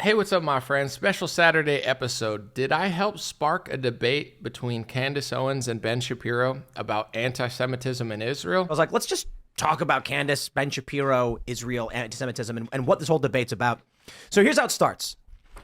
Hey, what's up, my friends? Special Saturday episode. Did I help spark a debate between Candace Owens and Ben Shapiro about anti-Semitism in Israel? I was like, let's just talk about Candace, Ben Shapiro, Israel, anti-Semitism, and what this whole debate's about. So here's how it starts.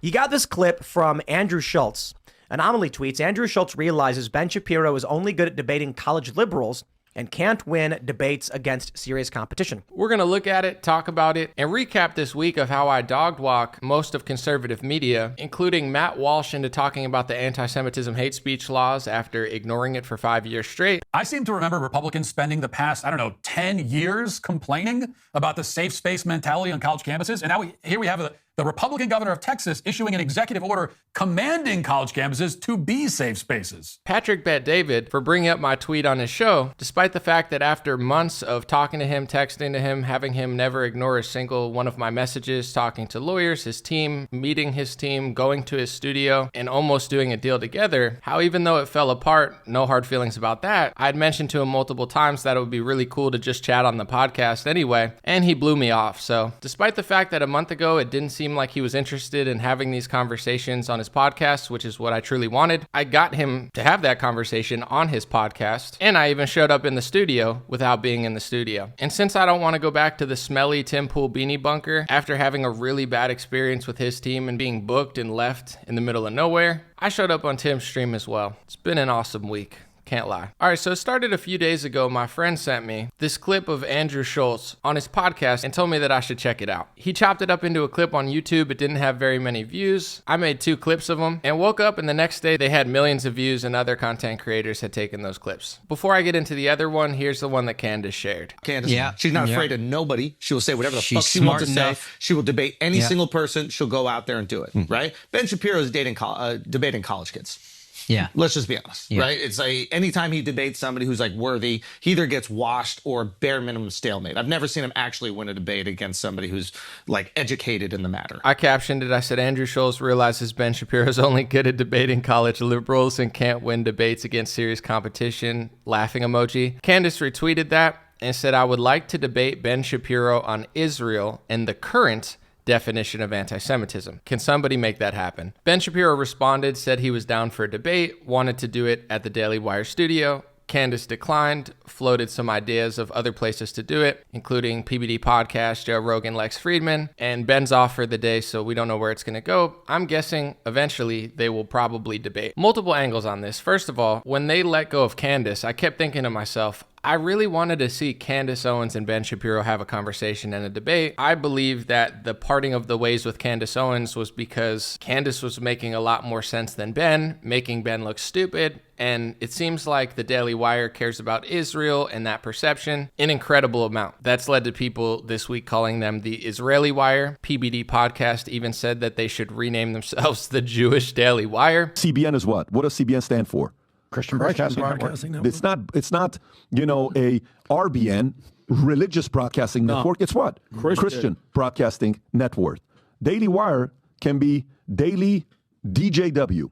You got this clip from Andrew Schultz. Anomaly tweets, Andrew Schultz realizes Ben Shapiro is only good at debating college liberals and can't win debates against serious competition. We're going to look at it, talk about it, and recap this week of how I dog walk most of conservative media, including Matt Walsh into talking about the anti-Semitism hate speech laws after ignoring it for 5 years straight. I seem to remember Republicans spending the past, 10 years complaining about the safe space mentality on college campuses. And now we have the Republican governor of Texas issuing an executive order commanding college campuses to be safe spaces. Patrick Bet David for bringing up my tweet on his show, despite the fact that after months of talking to him, texting to him, having him never ignore a single one of my messages, talking to lawyers, his team, meeting his team, going to his studio, and almost doing a deal together, how even though it fell apart, no hard feelings about that, I'd mentioned to him multiple times that it would be really cool to just chat on the podcast anyway, and he blew me off. So despite the fact that a month ago it didn't seem like he was interested in having these conversations on his podcast, which is what I truly wanted, I got him to have that conversation on his podcast, and I even showed up in the studio without being in the studio. And since I don't want to go back to the smelly Tim Pool beanie bunker after having a really bad experience with his team and being booked and left in the middle of nowhere, I showed up on Tim's stream as well. It's been an awesome week. Can't lie. All right, so it started a few days ago. My friend sent me this clip of Andrew Schultz on his podcast and told me that I should check it out. He chopped it up into a clip on YouTube. It didn't have very many views. I made 2 clips of them and woke up, and the next day they had millions of views and other content creators had taken those clips. Before I get into the other one, here's the one that Candace shared. Candace, she's not afraid of nobody. She will say whatever the fuck she wants to say. She will debate any single person. She'll go out there and do it, right? Ben Shapiro is debating college kids. Yeah. Let's just be honest, right? It's like anytime he debates somebody who's like worthy, he either gets washed or bare minimum stalemate. I've never seen him actually win a debate against somebody who's like educated in the matter. I captioned it. I said, Andrew Schultz realizes Ben Shapiro is only good at debating college liberals and can't win debates against serious competition. Laughing emoji. Candace retweeted that and said, I would like to debate Ben Shapiro on Israel and the current definition of anti-Semitism. Can somebody make that happen? Ben Shapiro responded, said he was down for a debate, wanted to do it at the Daily Wire studio. Candace declined, floated some ideas of other places to do it, including PBD podcast, Joe Rogan, Lex Friedman, and Ben's off for the day, so we don't know where it's going to go. I'm guessing eventually they will probably debate. Multiple angles on this. First of all, when they let go of Candace, I kept thinking to myself, I really wanted to see Candace Owens and Ben Shapiro have a conversation and a debate. I believe that the parting of the ways with Candace Owens was because Candace was making a lot more sense than Ben, making Ben look stupid. And it seems like the Daily Wire cares about Israel and that perception an incredible amount. That's led to people this week calling them the Israeli Wire. PBD podcast even said that they should rename themselves the Jewish Daily Wire. CBN is what? What does CBN stand for? Christian Broadcasting Network. It's not, a RBN, Religious Broadcasting Network. It's what? Christian Broadcasting Network. Daily Wire can be Daily DJW,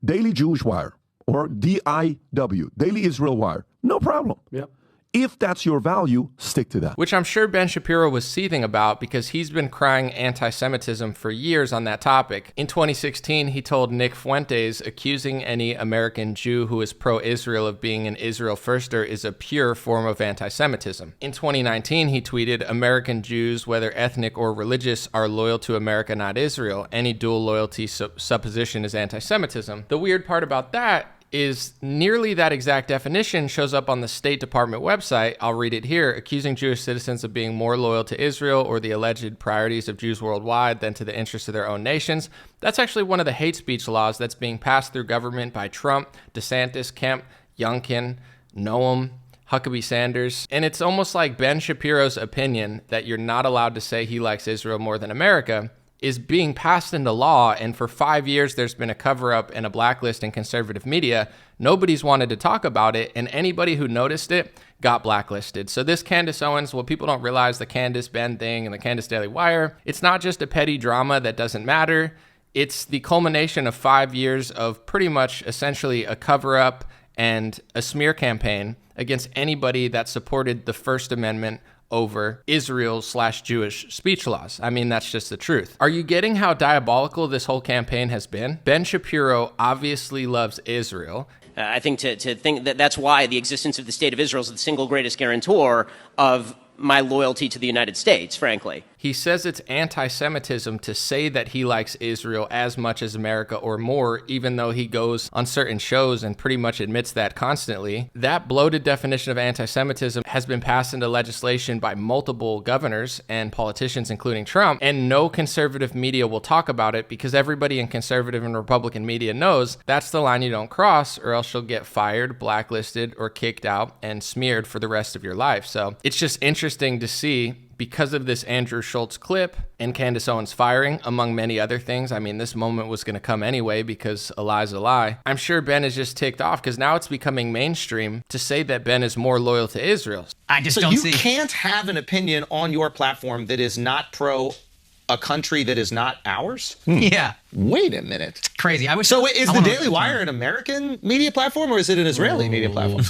Daily Jewish Wire, or DIW, Daily Israel Wire. No problem. Yep. If that's your value, stick to that. Which I'm sure Ben Shapiro was seething about because he's been crying anti-Semitism for years on that topic. In 2016, he told Nick Fuentes accusing any American Jew who is pro-Israel of being an Israel firster is a pure form of anti-Semitism. In 2019, he tweeted, American Jews, whether ethnic or religious, are loyal to America, not Israel. Any dual loyalty supposition is anti-Semitism. The weird part about that is nearly that exact definition shows up on the State Department website. I'll read it here. Accusing Jewish citizens of being more loyal to Israel or the alleged priorities of Jews worldwide than to the interests of their own nations. That's actually one of the hate speech laws that's being passed through government by Trump, DeSantis, Kemp, Youngkin, Noam, Huckabee Sanders. And it's almost like Ben Shapiro's opinion that you're not allowed to say he likes Israel more than America is being passed into law, and for 5 years there's been a cover-up and a blacklist in conservative media. Nobody's wanted to talk about it, and anybody who noticed it got blacklisted. So this Candace Owens, well, people don't realize the Candace Ben thing and the Candace Daily Wire, it's not just a petty drama that doesn't matter. It's the culmination of 5 years of pretty much essentially a cover-up and a smear campaign against anybody that supported the First Amendment over Israel/Jewish speech laws. I mean, that's just the truth. Are you getting how diabolical this whole campaign has been? Ben Shapiro obviously loves Israel. I think to think that that's why the existence of the state of Israel is the single greatest guarantor of my loyalty to the United States, frankly. He says it's anti-Semitism to say that he likes Israel as much as America or more, even though he goes on certain shows and pretty much admits that constantly. That bloated definition of anti-Semitism has been passed into legislation by multiple governors and politicians, including Trump, and no conservative media will talk about it because everybody in conservative and Republican media knows that's the line you don't cross, or else you'll get fired, blacklisted, or kicked out and smeared for the rest of your life. So it's just interesting to see, because of this Andrew Schultz clip and Candace Owens firing, among many other things. I mean, this moment was going to come anyway because a lie's a lie. I'm sure Ben is just ticked off because now it's becoming mainstream to say that Ben is more loyal to Israel. I just So don't you see. can't have an opinion on your platform that is not pro a country that is not ours? Yeah, Wait a minute. crazy. I wish. So is I the wanna- Daily Wire an American media platform or is it an Israeli media platform?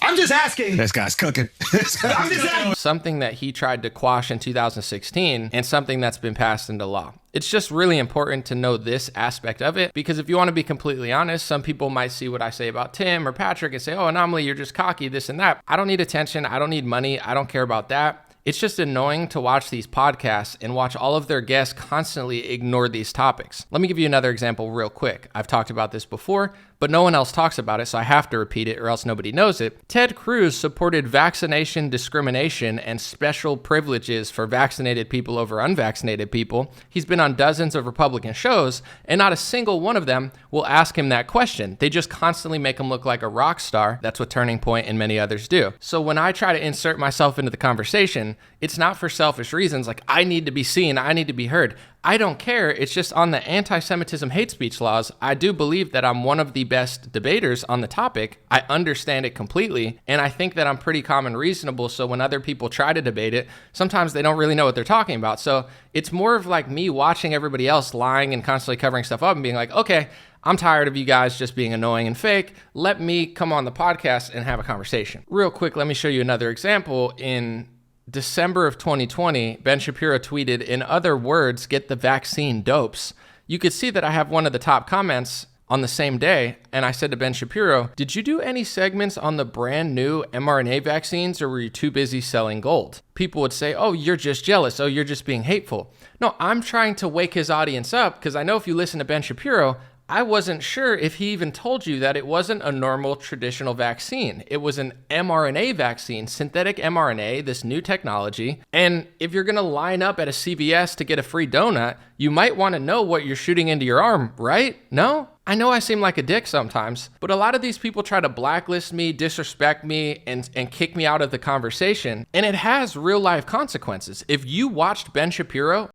I'm just asking. This guy's cooking. I'm just asking. Something that he tried to quash in 2016 and something that's been passed into law. It's just really important to know this aspect of it because if you want to be completely honest, some people might see what I say about Tim or Patrick and say, oh, Anomaly, you're just cocky, this and that. I don't need attention. I don't need money. I don't care about that. It's just annoying to watch these podcasts and watch all of their guests constantly ignore these topics. Let me give you another example real quick. I've talked about this before, but no one else talks about it, so I have to repeat it or else nobody knows it. Ted Cruz supported vaccination discrimination and special privileges for vaccinated people over unvaccinated people. He's been on dozens of Republican shows, and not a single one of them will ask him that question. They just constantly make him look like a rock star. That's what Turning Point and many others do. So when I try to insert myself into the conversation, it's not for selfish reasons like I need to be seen, I need to be heard. I don't care. It's just on the anti-Semitism hate speech laws, I do believe that I'm one of the best debaters on the topic. I understand it completely, and I think that I'm pretty calm and reasonable, so when other people try to debate it, sometimes they don't really know what they're talking about. So it's more of like me watching everybody else lying and constantly covering stuff up and being like, okay, I'm tired of you guys just being annoying and fake. Let me come on the podcast and have a conversation. Real quick, let me show you another example. In December of 2020, Ben Shapiro tweeted, in other words, get the vaccine dopes. You could see that I have one of the top comments on the same day, and I said to Ben Shapiro, did you do any segments on the brand new mRNA vaccines or were you too busy selling gold? People would say, oh, you're just jealous. Oh, you're just being hateful. No, I'm trying to wake his audience up because I know if you listen to Ben Shapiro, I wasn't sure if he even told you that it wasn't a normal traditional vaccine. It was an mRNA vaccine, synthetic mRNA, this new technology. And if you're going to line up at a CVS to get a free donut, you might want to know what you're shooting into your arm, right? No? I know I seem like a dick sometimes, but a lot of these people try to blacklist me, disrespect me, and kick me out of the conversation. And it has real life consequences. If you watched Ben Shapiro,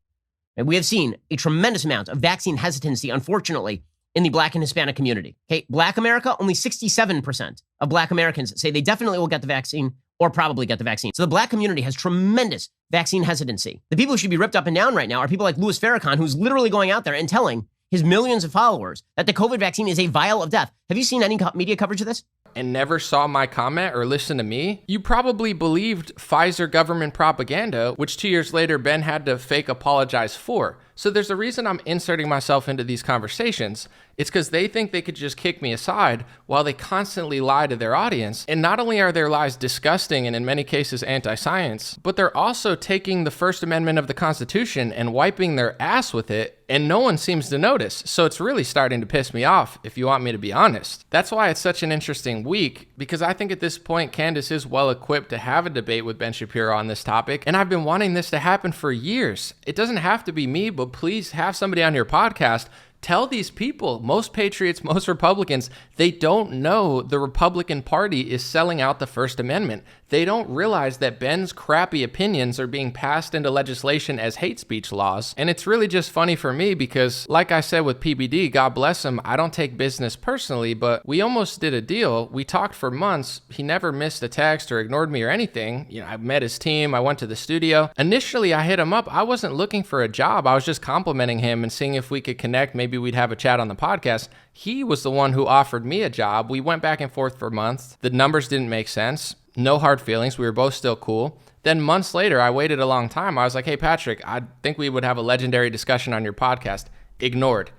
And we have seen a tremendous amount of vaccine hesitancy, unfortunately, in the Black and Hispanic community. Okay, Black America, only 67% of Black Americans say they definitely will get the vaccine or probably get the vaccine. So the Black community has tremendous vaccine hesitancy. The people who should be ripped up and down right now are people like Louis Farrakhan, who's literally going out there and telling his millions of followers that the COVID vaccine is a vial of death. Have you seen any media coverage of this? and never saw my comment or listened to me, you probably believed Pfizer government propaganda, which 2 years later Ben had to fake apologize for. So there's a reason I'm inserting myself into these conversations. It's because they think they could just kick me aside while they constantly lie to their audience. And not only are their lies disgusting and in many cases anti-science, but they're also taking the First Amendment of the Constitution and wiping their ass with it, and no one seems to notice. So it's really starting to piss me off, if you want me to be honest. That's why it's such an interesting week, because I think at this point, Candace is well equipped to have a debate with Ben Shapiro on this topic, and I've been wanting this to happen for years. It doesn't have to be me, but please have somebody on your podcast. Tell these people, most patriots, most Republicans, they don't know the Republican Party is selling out the First Amendment. They don't realize that Ben's crappy opinions are being passed into legislation as hate speech laws. And it's really just funny for me because, like I said with PBD, God bless him, I don't take business personally, but we almost did a deal. We talked for months. He never missed a text or ignored me or anything. You know, I met his team. I went to the studio. Initially, I hit him up. I wasn't looking for a job. I was just complimenting him and seeing if we could connect. Maybe we'd have a chat on the podcast. He was the one who offered me a job. We went back and forth for months. The numbers didn't make sense. No hard feelings. We were both still cool. Then months later, I waited a long time. I was like, hey, Patrick, I think we would have a legendary discussion on your podcast. Ignored.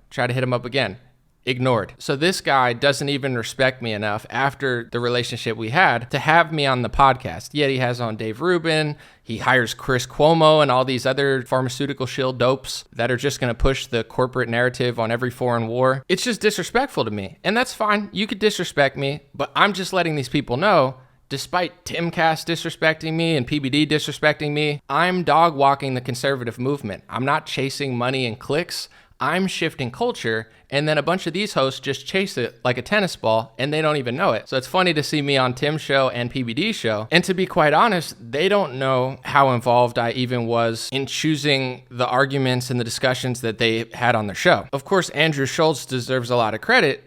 Try to hit him up again. Ignored. So this guy doesn't even respect me enough after the relationship we had to have me on the podcast. Yet he has on Dave Rubin. He hires Chris Cuomo and all these other pharmaceutical shill dopes that are just going to push the corporate narrative on every foreign war. It's just disrespectful to me. And that's fine. You could disrespect me, but I'm just letting these people know, despite Timcast disrespecting me and PBD disrespecting me, I'm dog walking the conservative movement. I'm not chasing money and clicks. I'm shifting culture, and then a bunch of these hosts just chase it like a tennis ball, and they don't even know it. So it's funny to see me on Tim's show and PBD's show, and to be quite honest, they don't know how involved I even was in choosing the arguments and the discussions that they had on their show. Of course, Andrew Schultz deserves a lot of credit.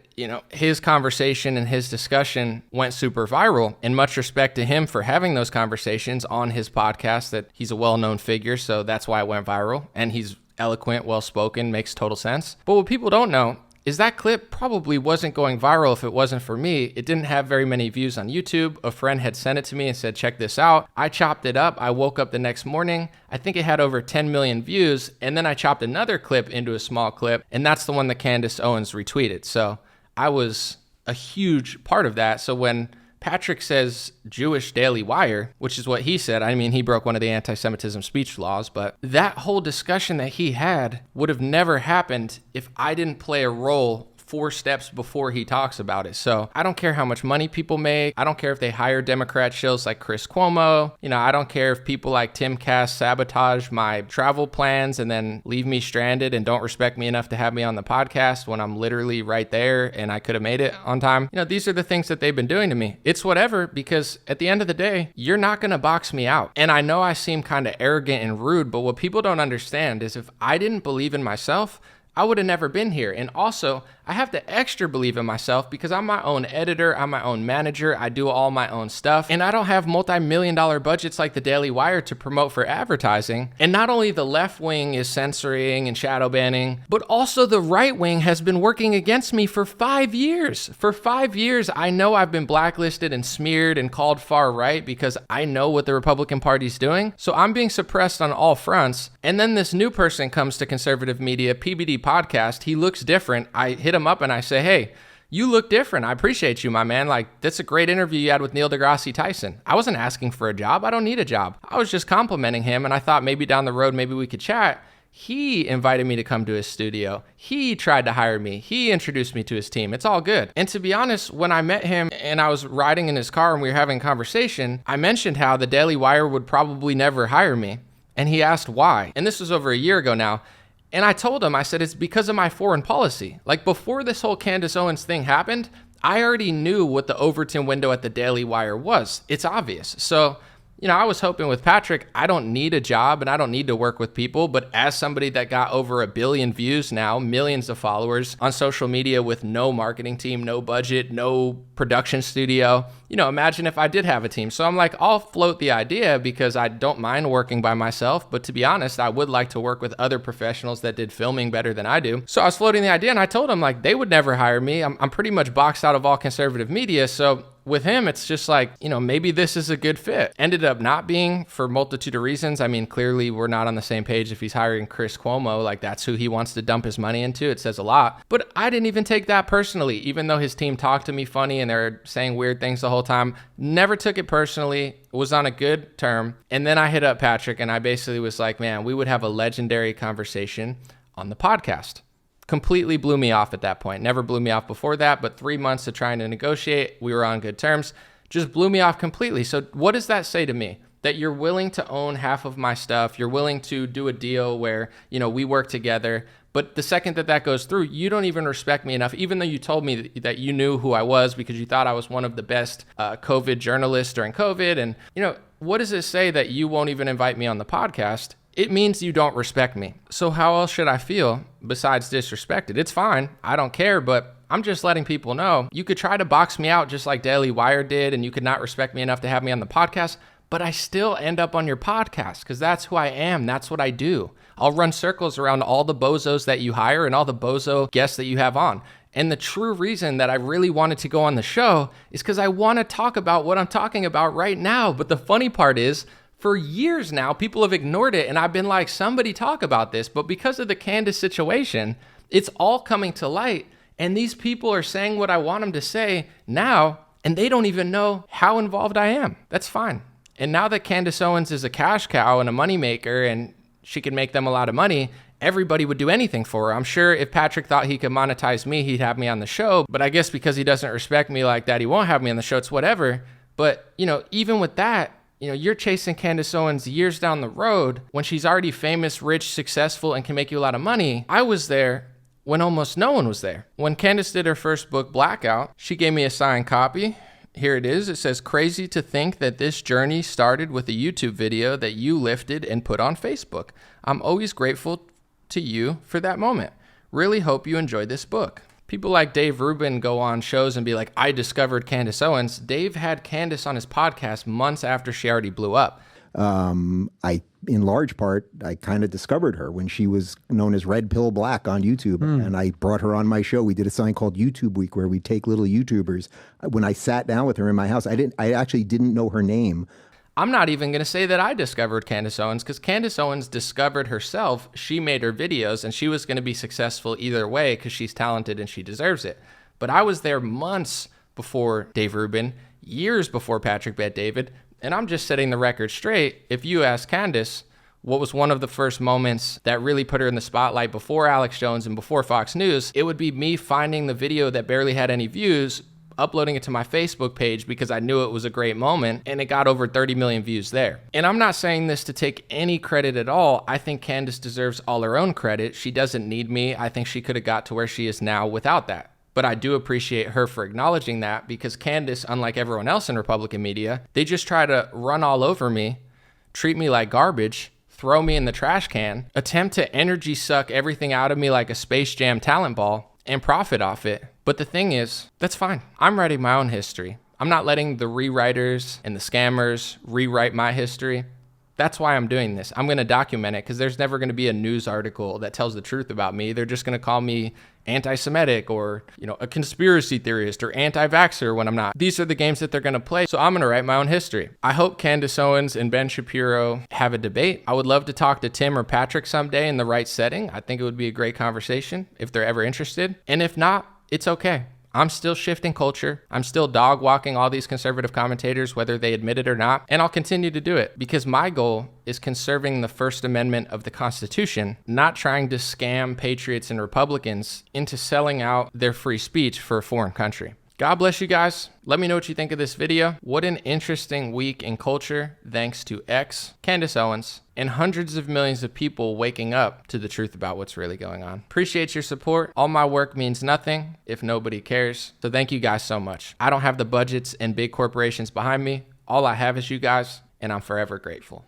His conversation and his discussion went super viral, and much respect to him for having those conversations on his podcast. That he's a well-known figure, so that's why it went viral, and he's eloquent, well-spoken, makes total sense. But what people don't know is that clip probably wasn't going viral if it wasn't for me. It didn't have very many views on YouTube. A friend had sent it to me and said, check this out. I chopped it up. I woke up the next morning. I think it had over 10 million views. And then I chopped another clip into a small clip. And that's the one that Candace Owens retweeted. So I was a huge part of that. So when Patrick says Jewish Daily Wire, which is what he said. I mean, he broke one of the anti-Semitism speech laws, but that whole discussion that he had would have never happened if I didn't play a role 4 steps before he talks about it. So I don't care how much money people make. I don't care if they hire Democrat shills like Chris Cuomo. I don't care if people like Timcast sabotage my travel plans and then leave me stranded and don't respect me enough to have me on the podcast when I'm literally right there and I could have made it on time. These are the things that they've been doing to me. It's whatever, because at the end of the day, you're not going to box me out. And I know I seem kind of arrogant and rude, but what people don't understand is if I didn't believe in myself, I would have never been here. And also, I have to extra believe in myself because I'm my own editor, I'm my own manager, I do all my own stuff, and I don't have multi-million-dollar budgets like the Daily Wire to promote for advertising. And not only the left wing is censoring and shadow banning, but also the right wing has been working against me for 5 years. For 5 years, I know I've been blacklisted and smeared and called far right because I know what the Republican Party's doing. So I'm being suppressed on all fronts. And then this new person comes to conservative media, PBD podcast. He looks different. I hit him up and I say, hey, you look different. I appreciate you, my man. That's a great interview you had with Neil deGrasse Tyson. I wasn't asking for a job. I don't need a job. I was just complimenting him, and I thought maybe down the road, maybe we could chat. He invited me to come to his studio. He tried to hire me. He introduced me to his team. It's all good. And to be honest, when I met him and I was riding in his car and we were having a conversation, I mentioned how the Daily Wire would probably never hire me. And he asked why. And this was over a year ago now. And I told him, I said, it's because of my foreign policy. Before this whole Candace Owens thing happened, I already knew what the Overton window at the Daily Wire was. It's obvious. So, I was hoping with Patrick, I don't need a job and I don't need to work with people. But as somebody that got over 1 billion views now, millions of followers on social media with no marketing team, no budget, no production studio, imagine if I did have a team. So I'm like, I'll float the idea because I don't mind working by myself. But to be honest, I would like to work with other professionals that did filming better than I do. So I was floating the idea and I told him they would never hire me. I'm pretty much boxed out of all conservative media. So with him, it's just maybe this is a good fit. Ended up not being for a multitude of reasons. I mean, clearly we're not on the same page. If he's hiring Chris Cuomo, that's who he wants to dump his money into. It says a lot. But I didn't even take that personally, even though his team talked to me funny and they're saying weird things the whole time. Never took it personally. Was on a good term. And then I hit up Patrick and I basically was like, man, we would have a legendary conversation on the podcast. Completely blew me off at that point. Never blew me off before that, but 3 months of trying to negotiate, we were on good terms, just blew me off completely. So what does that say to me? That you're willing to own half of my stuff, you're willing to do a deal where, we work together, but the second that goes through, you don't even respect me enough, even though you told me that you knew who I was because you thought I was one of the best COVID journalists during COVID. And, what does it say that you won't even invite me on the podcast? It means you don't respect me. So how else should I feel besides disrespected? It's fine. I don't care, but I'm just letting people know you could try to box me out just like Daily Wire did, and you could not respect me enough to have me on the podcast, but I still end up on your podcast because that's who I am. That's what I do. I'll run circles around all the bozos that you hire and all the bozo guests that you have on. And the true reason that I really wanted to go on the show is because I want to talk about what I'm talking about right now. But the funny part is, for years now, people have ignored it, and I've been like, somebody talk about this. But because of the Candace situation, it's all coming to light, and these people are saying what I want them to say now, and they don't even know how involved I am. That's fine. And now that Candace Owens is a cash cow and a moneymaker, and she can make them a lot of money, everybody would do anything for her. I'm sure if Patrick thought he could monetize me, he'd have me on the show. But I guess because he doesn't respect me like that, he won't have me on the show. It's whatever. But, even with that, you're chasing Candace Owens years down the road when she's already famous, rich, successful, and can make you a lot of money. I was there when almost no one was there. When Candace did her first book, Blackout, she gave me a signed copy. Here it is. It says, "Crazy to think that this journey started with a YouTube video that you lifted and put on Facebook. I'm always grateful to you for that moment. Really hope you enjoyed this book." People like Dave Rubin go on shows and be like, I discovered Candace Owens. Dave had Candace on his podcast months after she already blew up. In large part, I kind of discovered her when she was known as Red Pill Black on YouTube. And I brought her on my show. We did a sign called YouTube Week where we take little YouTubers. When I sat down with her in my house, I actually didn't know her name. I'm not even going to say that I discovered Candace Owens because Candace Owens discovered herself. She made her videos and she was going to be successful either way because she's talented and she deserves it. But I was there months before Dave Rubin, years before Patrick Bet David, and I'm just setting the record straight. If you ask Candace what was one of the first moments that really put her in the spotlight before Alex Jones and before Fox News, it would be me finding the video that barely had any views, uploading it to my Facebook page because I knew it was a great moment, and it got over 30 million views there. And I'm not saying this to take any credit at all. I think Candace deserves all her own credit. She doesn't need me. I think she could have got to where she is now without that. But I do appreciate her for acknowledging that because Candace, unlike everyone else in Republican media, they just try to run all over me, treat me like garbage, throw me in the trash can, attempt to energy suck everything out of me like a Space Jam talent ball, and profit off it. But the thing is, that's fine. I'm writing my own history. I'm not letting the rewriters and the scammers rewrite my history. That's why I'm doing this. I'm going to document it because there's never going to be a news article that tells the truth about me. They're just going to call me anti-Semitic or, a conspiracy theorist or anti-vaxxer when I'm not. These are the games that they're going to play. So I'm going to write my own history. I hope Candace Owens and Ben Shapiro have a debate. I would love to talk to Tim or Patrick someday in the right setting. I think it would be a great conversation if they're ever interested. And if not, it's okay. I'm still shifting culture. I'm still dog walking all these conservative commentators, whether they admit it or not. And I'll continue to do it because my goal is conserving the First Amendment of the Constitution, not trying to scam patriots and Republicans into selling out their free speech for a foreign country. God bless you guys. Let me know what you think of this video. What an interesting week in culture, thanks to X, Candace Owens, and hundreds of millions of people waking up to the truth about what's really going on. Appreciate your support. All my work means nothing if nobody cares. So thank you guys so much. I don't have the budgets and big corporations behind me. All I have is you guys, and I'm forever grateful.